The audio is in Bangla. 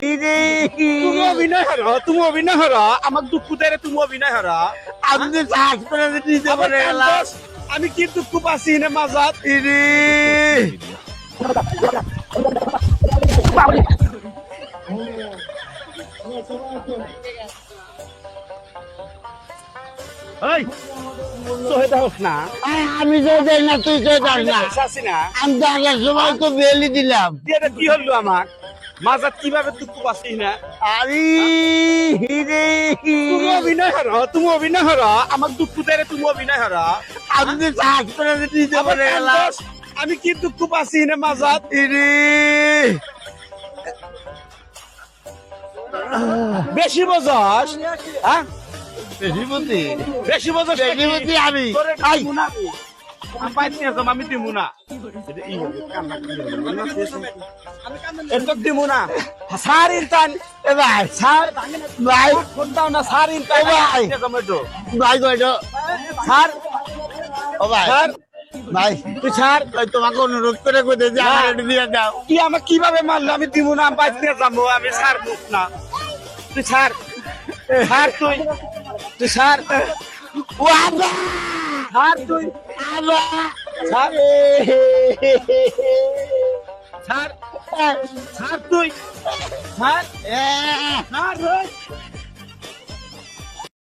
তুমি অভিনয় হর, তুমি অভিনয় হর, আমার দুঃখ দেয় তুমি অভিনয় হর। আমি তো সাহস করে দিতে পারে গেলাম। আমি কি দুঃখ পাচ্ছি না মাজাত। এই তো এটা হোক না, আমি তো দেখ না, তুই তো দেখ না। আছি না, আমি দেখার সময় তো বেলি দিলাম। এটা কি হলো আমার মাজাত, কিভাবে দুঃখ পাচ্ছি না। আরে হিরে, তুমি অভিনয় হর, তুমি অভিনয় হর, আমার দুঃখ দেয় তুমি অভিনয় হর। আমি তো সাহস করে দিতে পারে গেলাম। আমি কি দুঃখ পাচ্ছি না মাজাত। বেশি বোঝস, হ্যাঁ বেশিপতি বেশি বোঝস নাকি? বেশিপতি আমি। তোরে আই, দিমু না আমি। আমি পাইছি না তো, আমি দিমু না। এটা ই হবে, কান্না করবে। এটা দিমু না। সার ইনতান, এ ভাই, সার ভাই, ফোন দাও না, সার ইনতান। ও ভাই। টমেটো ভাই কইটো, সার, ও ভাই, সার ভাই, তুই সার। ওই তোমাকে অনুরোধ করে কইতে যে আমার একটু দিয়ে দাও। তুই আমাকে কিভাবে মারলো? আমি দিমু না, আমি পাইছি না যাবো, আমি সার মুখ না। তুই সার, সার তুই, তুই সার, ও আবা, সার তুই, আবা, সার, সার, সার তুই, সার, সার তুই।